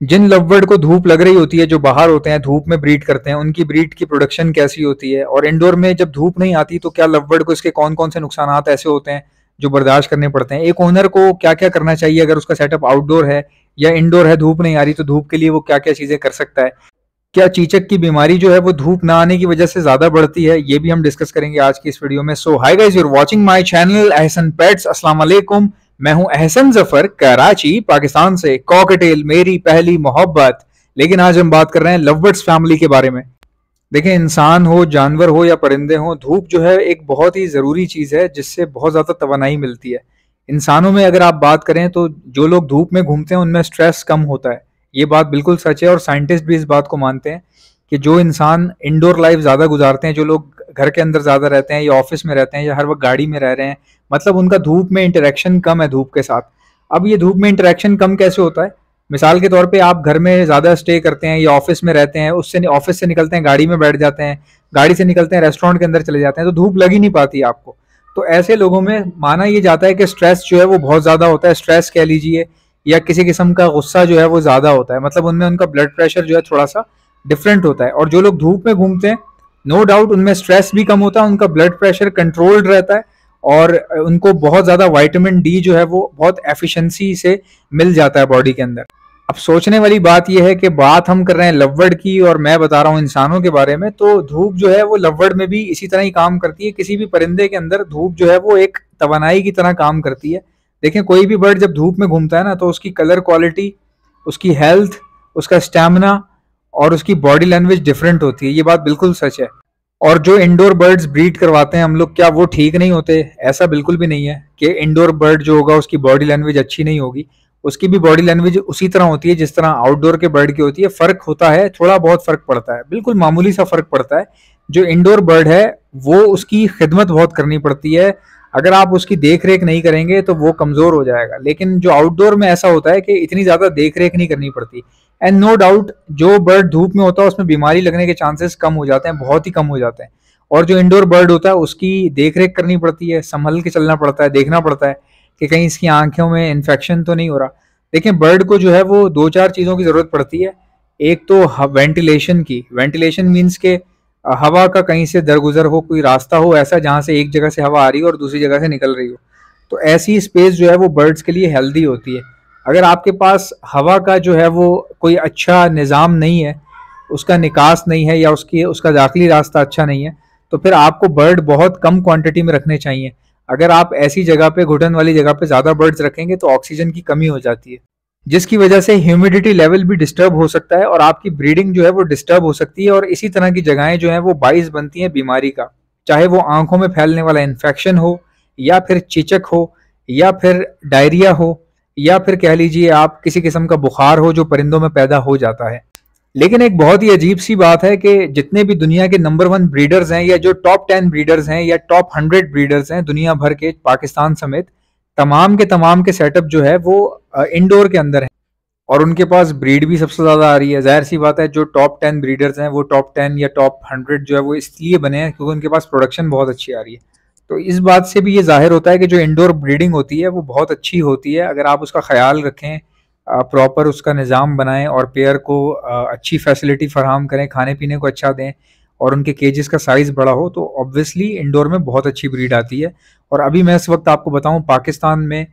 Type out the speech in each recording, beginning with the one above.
जिन lovebird को धूप लग रही होती है, जो बाहर होते हैं, धूप में ब्रीड करते हैं, उनकी ब्रीड की प्रोडक्शन कैसी होती है, और इंडोर में जब धूप नहीं आती तो क्या लवबर्ड को इसके कौन-कौन से नुकसानात ऐसे होते हैं जो बर्दाश्त करने पड़ते हैं। एक ओनर को क्या-क्या करना चाहिए अगर उसका सेटअप आउटडोर है या इंडोर है, धूप नहीं आ रही तो धूप के लिए वो क्या-क्या चीज़ें कर सकता है। क्या चीचक की बीमारी जो है वो धूप ना आने की वजह से ज़्यादा बढ़ती है, ये भी हम डिस्कस करेंगे आज की इस वीडियो में। So hi guys, you are watching my channel Ahsan pets. अस्सलाम वालेकुम, मैं हूं अहसन जफर, कराची पाकिस्तान से। कॉकटेल मेरी पहली मोहब्बत। लेकिन आज हम बात कर रहे हैं लवबर्ड्स फैमिली के बारे में। देखें, इंसान हो, जानवर हो या परिंदे हो, धूप जो है एक बहुत ही ज़रूरी चीज़ है जिससे बहुत ज़्यादा तवानाई मिलती है। इंसानों में अगर आप बात करें तो जो लोग धूप में घूमते हैं उनमें स्ट्रेस कम होता है। ये बात बिल्कुल सच है और साइंटिस्ट भी इस बात को मानते हैं कि जो इंसान इंडोर लाइफ ज़्यादा गुजारते हैं, जो लोग घर के अंदर ज़्यादा रहते हैं या ऑफिस में रहते हैं या हर वक्त गाड़ी में रह रहे हैं, मतलब उनका धूप में इंटरेक्शन कम है धूप के साथ। अब ये धूप में इंटरेक्शन कम कैसे होता है? मिसाल के तौर पे आप घर में ज़्यादा स्टे करते हैं या ऑफिस में रहते हैं, उससे ऑफिस से निकलते हैं गाड़ी में बैठ जाते हैं, गाड़ी से निकलते हैं रेस्टोरेंट के अंदर चले जाते हैं, तो धूप लग ही नहीं पाती आपको। तो ऐसे लोगों में माना ये जाता है कि स्ट्रेस जो है वो बहुत ज़्यादा होता है, स्ट्रेस कह लीजिए या किसी किस्म का गुस्सा जो है वो ज़्यादा होता है, मतलब उनमें उनका ब्लड प्रेशर जो है थोड़ा सा डिफरेंट होता है। और जो लोग धूप में घूमते हैं, नो डाउट उनमें स्ट्रेस भी कम होता है, उनका ब्लड प्रेशर कंट्रोल्ड रहता है और उनको बहुत ज़्यादा विटामिन डी जो है वो बहुत एफिशिएंसी से मिल जाता है बॉडी के अंदर। अब सोचने वाली बात यह है कि बात हम कर रहे हैं लवबर्ड की और मैं बता रहा हूँ इंसानों के बारे में, तो धूप जो है वो लवबर्ड में भी इसी तरह ही काम करती है। किसी भी परिंदे के अंदर धूप जो है वो एक तवानाई की तरह काम करती है। देखें, कोई भी बर्ड जब धूप में घूमता है ना तो उसकी कलर क्वालिटी, उसकी हेल्थ, उसका स्टैमिना और उसकी बॉडी लैंग्वेज डिफरेंट होती है। ये बात बिल्कुल सच है। और जो इंडोर बर्ड्स ब्रीड करवाते हैं हम लोग, क्या वो ठीक नहीं होते? ऐसा बिल्कुल भी नहीं है कि इंडोर बर्ड जो होगा उसकी बॉडी लैंग्वेज अच्छी नहीं होगी। उसकी भी बॉडी लैंग्वेज उसी तरह होती है जिस तरह आउटडोर के बर्ड की होती है। फर्क होता है, थोड़ा बहुत फर्क पड़ता है, बिल्कुल मामूली सा फर्क पड़ता है। जो इंडोर बर्ड है वो उसकी खिदमत बहुत करनी पड़ती है। अगर आप उसकी देख रेख नहीं करेंगे तो वो कमजोर हो जाएगा। लेकिन जो आउटडोर में ऐसा होता है कि इतनी ज्यादा देख रेख नहीं करनी पड़ती। एंड नो डाउट जो बर्ड धूप में होता है उसमें बीमारी लगने के चांसेस कम हो जाते हैं, बहुत ही कम हो जाते हैं। और जो इंडोर बर्ड होता है उसकी देख रेख करनी पड़ती है, संभल के चलना पड़ता है, देखना पड़ता है कि कहीं इसकी आंखों में इन्फेक्शन तो नहीं हो रहा। देखिए, बर्ड को जो है वो दो चार चीज़ों की ज़रूरत पड़ती है। एक तो वेंटिलेशन की। वेंटिलेशन मीन्स के हवा का कहीं से दरगुजर हो, कोई रास्ता हो ऐसा जहाँ से एक जगह से हवा आ रही हो और दूसरी जगह से निकल रही हो। तो ऐसी स्पेस जो है वो बर्ड्स के लिए हेल्दी होती है। अगर आपके पास हवा का जो है वो कोई अच्छा निज़ाम नहीं है, उसका निकास नहीं है या उसका दाखिली रास्ता अच्छा नहीं है, तो फिर आपको बर्ड बहुत कम क्वांटिटी में रखने चाहिए। अगर आप ऐसी जगह पे, घुटन वाली जगह पे ज़्यादा बर्ड्स रखेंगे तो ऑक्सीजन की कमी हो जाती है, जिसकी वजह से ह्यूमिडिटी लेवल भी डिस्टर्ब हो सकता है और आपकी ब्रीडिंग जो है वो डिस्टर्ब हो सकती है। और इसी तरह की जगहें जो हैं वो बाइस बनती हैं बीमारी का, चाहे वो आंखों में फैलने वाला इन्फेक्शन हो या फिर चीचक हो या फिर डायरिया हो या फिर कह लीजिए आप किसी किस्म का बुखार हो जो परिंदों में पैदा हो जाता है। लेकिन एक बहुत ही अजीब सी बात है कि जितने भी दुनिया के नंबर 1 ब्रीडर्स हैं या जो टॉप 10 ब्रीडर्स हैं या टॉप 100 ब्रीडर्स हैं दुनिया भर के, पाकिस्तान समेत, तमाम के सेटअप जो है वो इंडोर के अंदर है और उनके पास ब्रीड भी सबसे ज़्यादा आ रही है। जाहिर सी बात है, जो टॉप 10 ब्रीडर्स हैं वो टॉप 10 या टॉप 100 जो है वो इसलिए बने हैं क्योंकि उनके पास प्रोडक्शन बहुत अच्छी आ रही है। तो इस बात से भी ये जाहिर होता है कि जो इंडोर ब्रीडिंग होती है वो बहुत अच्छी होती है अगर आप उसका ख्याल रखें, प्रॉपर उसका निज़ाम बनाएं और पेयर को अच्छी फैसिलिटी फराहम करें, खाने पीने को अच्छा दें और उनके केजेस का साइज़ बड़ा हो, तो ऑब्वियसली इंडोर में बहुत अच्छी ब्रीड आती है। और अभी मैं इस वक्त आपको बताऊं, पाकिस्तान में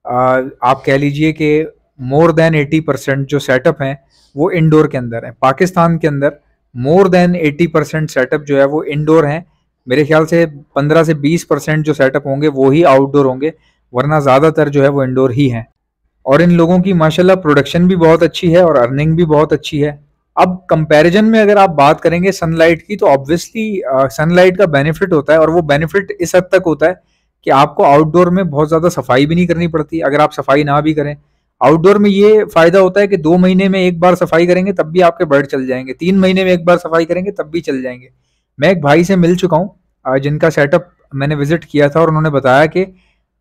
आप कह लीजिए कि मोर देन 80% जो सेटअप हैं वो इंडोर के अंदर हैं। पाकिस्तान के अंदर मोर देन 80% सेटअप जो है वो इंडोर हैं। मेरे ख्याल से 15 से 20% जो सेटअप होंगे वो ही आउटडोर होंगे, वरना ज़्यादातर जो है वो इंडोर ही हैं। और इन लोगों की माशाल्लाह प्रोडक्शन भी बहुत अच्छी है और अर्निंग भी बहुत अच्छी है। अब कंपैरिजन में अगर आप बात करेंगे सनलाइट की, तो ऑब्वियसली सनलाइट का बेनिफिट होता है और वो बेनिफिट इस हद तक होता है कि आपको आउटडोर में बहुत ज़्यादा सफाई भी नहीं करनी पड़ती। अगर आप सफाई ना भी करें, आउटडोर में ये फ़ायदा होता है कि 2 महीने में एक बार सफाई करेंगे तब भी आपके बर्ड चल जाएंगे, 3 महीने में एक बार सफाई करेंगे तब भी चल जाएंगे। मैं एक भाई से मिल चुका हूँ जिनका सेटअप मैंने विजिट किया था और उन्होंने बताया कि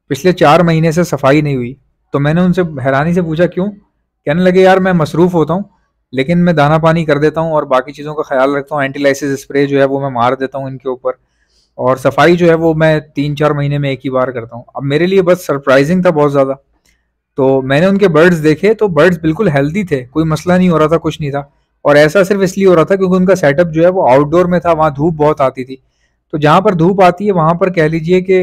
पिछले 4 महीने से सफाई नहीं हुई। तो मैंने उनसे हैरानी से पूछा क्यों? कहने लगे, यार मैं मसरूफ़ होता हूँ लेकिन मैं दाना पानी कर देता हूँ और बाकी चीज़ों का ख्याल रखता हूँ, एंटीलाइसिस स्प्रे जो है वो मैं मार देता हूँ इनके ऊपर, और सफाई जो है वो मैं 3-4 महीने में एक ही बार करता हूँ। अब मेरे लिए बस सरप्राइजिंग था बहुत ज़्यादा। तो मैंने उनके बर्ड्स देखे तो बर्ड्स बिल्कुल हेल्दी थे, कोई मसला नहीं हो रहा था, कुछ नहीं था। और ऐसा सिर्फ इसलिए हो रहा था क्योंकि उनका सेटअप जो है वो आउटडोर में था, वहाँ धूप बहुत आती थी। तो जहाँ पर धूप आती है वहाँ पर कह लीजिए कि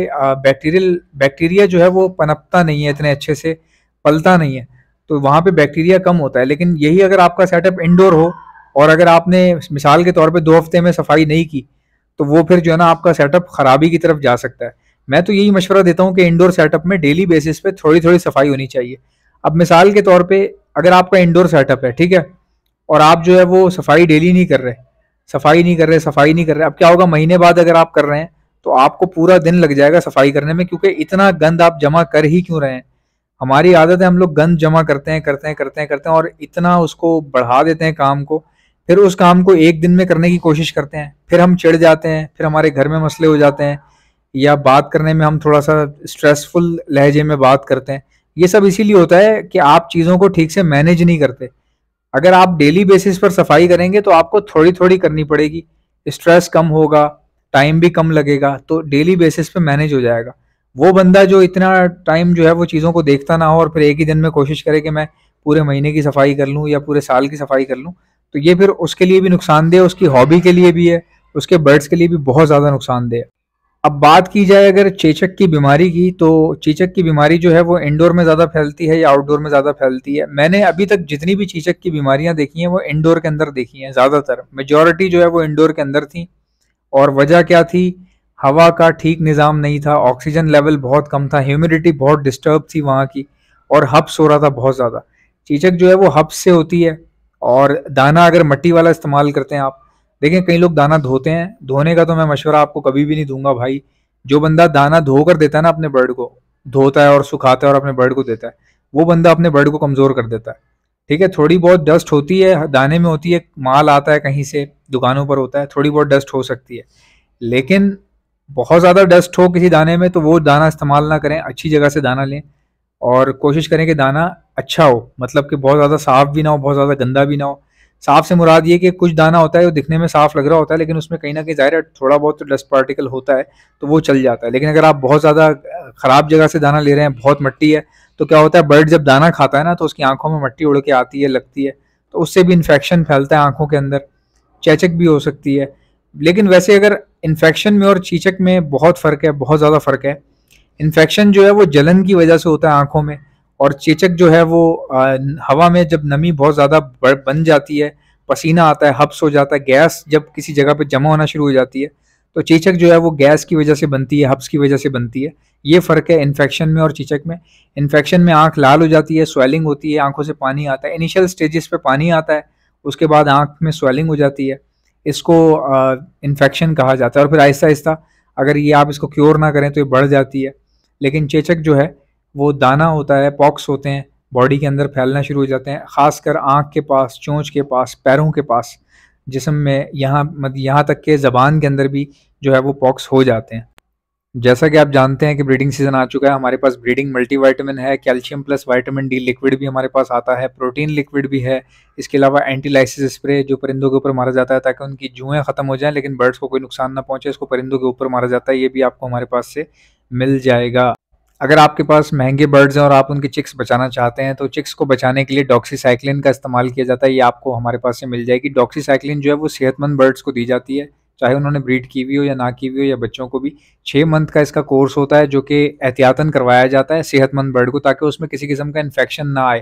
बैक्टीरिया जो है वो पनपता नहीं है इतने अच्छे से, पलता नहीं है, तो वहाँ पे बैक्टीरिया कम होता है। लेकिन यही अगर आपका सेटअप इंडोर हो और अगर आपने मिसाल के तौर पे 2 हफ्ते में सफाई नहीं की, तो वो फिर जो है ना आपका सेटअप खराबी की तरफ जा सकता है। मैं तो यही मशवरा देता हूँ कि इंडोर सेटअप में डेली बेसिस पे थोड़ी थोड़ी सफाई होनी चाहिए। अब मिसाल के तौर पे अगर आपका इंडोर सेटअप है, ठीक है, और आप जो है वो सफाई डेली नहीं कर रहे, सफाई नहीं कर रहे, अब क्या होगा, महीने बाद अगर आप कर रहे हैं तो आपको पूरा दिन लग जाएगा सफाई करने में, क्योंकि इतना गंद आप जमा कर ही क्यों रहे हैं। हमारी आदत है, हम लोग गंद जमा करते हैं और इतना उसको बढ़ा देते हैं काम को, फिर उस काम को एक दिन में करने की कोशिश करते हैं, फिर हम चिढ़ जाते हैं, फिर हमारे घर में मसले हो जाते हैं, या बात करने में हम थोड़ा सा स्ट्रेसफुल लहजे में बात करते हैं। ये सब इसीलिए होता है कि आप चीज़ों को ठीक से मैनेज नहीं करते। अगर आप डेली बेसिस पर सफाई करेंगे तो आपको थोड़ी थोड़ी करनी पड़ेगी, स्ट्रेस कम होगा, टाइम भी कम लगेगा, तो डेली बेसिस पे मैनेज हो जाएगा। वो बंदा जो इतना टाइम जो है वो चीज़ों को देखता ना हो और फिर एक ही दिन में कोशिश करे कि मैं पूरे महीने की सफाई कर लूँ या पूरे साल की सफाई कर लूँ, तो ये फिर उसके लिए भी नुकसानदेह है, उसकी हॉबी के लिए भी है, उसके बर्ड्स के लिए भी बहुत ज़्यादा नुकसानदेह है। अब बात की जाए अगर चेचक की बीमारी की, तो चेचक की बीमारी जो है वो इंडोर में ज़्यादा फैलती है या आउटडोर में ज़्यादा फैलती है? मैंने अभी तक जितनी भी चेचक की बीमारियां देखी हैं वो इंडोर के अंदर देखी हैं, ज़्यादातर मेजॉरिटी जो है वो इंडोर के अंदर थी। और वजह क्या थी? हवा का ठीक निज़ाम नहीं था, ऑक्सीजन लेवल बहुत कम था, ह्यूमिडिटी बहुत डिस्टर्ब थी वहाँ की, और हब्स हो रहा था बहुत ज़्यादा। चेचक जो है वो हब्स से होती है। और दाना अगर मट्टी वाला इस्तेमाल करते हैं आप, देखें कई लोग दाना धोते हैं, धोने का तो मैं मशवरा आपको कभी भी नहीं दूंगा भाई। जो बंदा दाना धो कर देता है ना अपने बर्ड को, धोता है और सुखाता है और अपने बर्ड को देता है, वो बंदा अपने बर्ड को कमज़ोर कर देता है। ठीक है, थोड़ी बहुत डस्ट होती है दाने में, होती है, माल आता है कहीं से, दुकानों पर होता है, थोड़ी बहुत डस्ट हो सकती है। लेकिन बहुत ज़्यादा डस्ट हो किसी दाने में तो वो दाना इस्तेमाल ना करें, अच्छी जगह से दाना लें और कोशिश करें कि दाना अच्छा हो, मतलब कि बहुत ज़्यादा साफ भी ना हो, बहुत ज़्यादा गंदा भी ना हो। साफ से मुराद ये कि कुछ दाना होता है वो दिखने में साफ लग रहा होता है लेकिन उसमें कहीं ना कहीं ज़ाहिर है थोड़ा बहुत तो डस्ट पार्टिकल होता है, तो वो चल जाता है। लेकिन अगर आप बहुत ज़्यादा ख़राब जगह से दाना ले रहे हैं, बहुत मट्टी है, तो क्या होता है, बर्ड जब दाना खाता है ना तो उसकी आंखों में मट्टी उड़ के आती है, लगती है, तो उससे भी इन्फेक्शन फैलता है आंखों के अंदर, चेचक भी हो सकती है। लेकिन वैसे अगर इन्फेक्शन में और चीचक में बहुत फ़र्क है, बहुत ज़्यादा फ़र्क है। इन्फेक्शन जो है वो जलन की वजह से होता है आंखों में, और चेचक जो है वो हवा में जब नमी बहुत ज़्यादा बन जाती है, पसीना आता है, हब्स हो जाता है, गैस जब किसी जगह पे जमा होना शुरू हो जाती है, तो चेचक जो है वो गैस की वजह से बनती है, हब्स की वजह से बनती है। ये फ़र्क है इन्फेक्शन में और चेचक में। इन्फेक्शन में आंख लाल हो जाती है, स्वेलिंग होती है, आंखों से पानी आता है, इनिशियल स्टेजेस पे पानी आता है, उसके बाद आंख में स्वेलिंग हो जाती है, इसको इन्फेक्शन कहा जाता है। और फिर आहिस्ता आहिस्ता अगर ये आप इसको क्योर ना करें तो ये बढ़ जाती है। लेकिन चेचक जो है वो दाना होता है, पॉक्स होते हैं, बॉडी के अंदर फैलना शुरू हो जाते हैं, खासकर आँख के पास, चोंच के पास, पैरों के पास, जिस्म में, यहाँ तक के ज़बान के अंदर भी जो है वो पॉक्स हो जाते हैं। जैसा कि आप जानते हैं कि ब्रीडिंग सीजन आ चुका है, हमारे पास ब्रीडिंग मल्टीविटामिन है, calcium plus vitamin D liquid भी हमारे पास आता है, प्रोटीन लिक्विड भी है। इसके अलावा एंटी लाइसिस स्प्रे जो परिंदों के ऊपर मारा जाता है ताकि उनकी जुएँ ख़त्म हो जाएं लेकिन बर्ड्स को कोई नुकसान ना पहुंचे, इसको परिंदों के ऊपर मारा जाता है, ये भी आपको हमारे पास से मिल जाएगा। अगर आपके पास महंगे बर्ड्स हैं और आप उनके चिक्स बचाना चाहते हैं तो चिक्स को बचाने के लिए डॉक्सीसाइक्लिन का इस्तेमाल किया जाता है, ये आपको हमारे पास से मिल जाएगी। डॉक्सीसाइक्लिन जो है वो सेहतमंद बर्ड्स को दी जाती है, चाहे उन्होंने ब्रीड की हुई हो या ना की हुई हो, या बच्चों को भी। 6 मंथ का इसका कोर्स होता है जो कि एहतियातन करवाया जाता है सेहतमंद बर्ड को, ताकि उसमें किसी किस्म का इन्फेक्शन ना आए।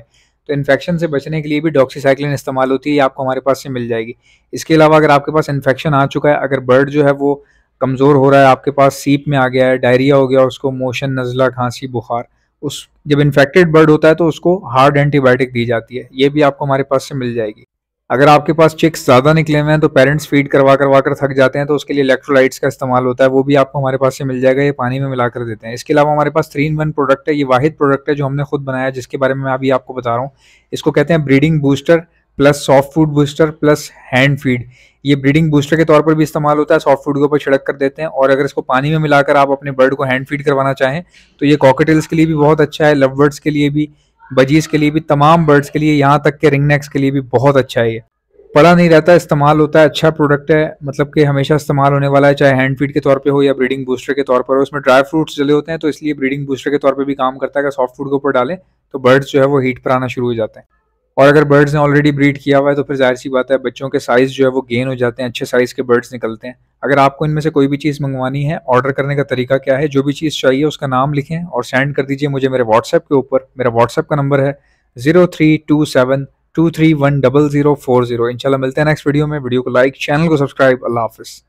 तो इन्फेक्शन से बचने के लिए भी डॉक्सीसाइक्लिन इस्तेमाल होती है, ये आपको हमारे पास से मिल जाएगी। इसके अलावा अगर आपके पास इन्फेक्शन आ चुका है, अगर बर्ड जो है वो कमज़ोर हो रहा है, आपके पास सीप में आ गया है, डायरिया हो गया, उसको मोशन, नज़ला, खांसी, बुखार, उस जब इन्फेक्टेड बर्ड होता है तो उसको हार्ड एंटीबायोटिक दी जाती है, ये भी आपको हमारे पास से मिल जाएगी। अगर आपके पास चिक्स ज़्यादा निकले हुए हैं तो पेरेंट्स फीड करवा करवा कर थक जाते हैं, तो उसके लिए इलेक्ट्रोलाइट्स का इस्तेमाल होता है, वो भी आपको हमारे पास से मिल जाएगा, ये पानी में मिला कर देते हैं। इसके अलावा हमारे पास 3-in-1 प्रोडक्ट है, ये वाहिद प्रोडक्ट है जो हमने खुद बनाया है, जिसके बारे में मैं अभी आपको बता रहा हूँ। इसको कहते हैं breeding booster plus soft food booster plus hand feed. ये ब्रीडिंग बूस्टर के तौर पर भी इस्तेमाल होता है, सॉफ्ट फूड के ऊपर छिड़क कर देते हैं, और अगर इसको पानी में मिलाकर आप अपने बर्ड को हैंड फीड करवाना चाहें तो ये कॉकटेल्स के लिए भी बहुत अच्छा है, लव बर्ड्स के लिए भी, बजीज के लिए भी, तमाम बर्ड्स के लिए, यहाँ तक के रिंगनेक्स के लिए भी बहुत अच्छा है ये। पड़ा नहीं रहता, इस्तेमाल होता है, अच्छा प्रोडक्ट है, मतलब कि हमेशा इस्तेमाल होने वाला है, चाहे हैंड फीड के तौर पे हो या ब्रीडिंग बूस्टर के तौर पर हो। उसमें ड्राई फ्रूट्स डले होते हैं तो इसलिए ब्रीडिंग बूस्टर के तौर पे भी काम करता है। अगर सॉफ्ट फूड के ऊपर डालें तो बर्ड्स जो है वो हीट पर आना शुरू हो जाते हैं। और अगर बर्ड्स ने ऑलरेडी ब्रीड किया हुआ है तो फिर जाहिर सी बात है बच्चों के साइज़ जो है वो गेन हो जाते हैं, अच्छे साइज़ के बर्ड्स निकलते हैं। अगर आपको इनमें से कोई भी चीज़ मंगवानी है, ऑर्डर करने का तरीका क्या है, जो भी चीज़ चाहिए उसका नाम लिखें और सेंड कर दीजिए मुझे मेरे व्हाट्सएप के ऊपर। मेरा व्हाट्सएप का नंबर है 0327231040। इंशाल्लाह मिलते हैं नेक्स्ट वीडियो में। वीडियो को लाइक, चैनल को सब्सक्राइब। अल्लाह हाफ़िज़।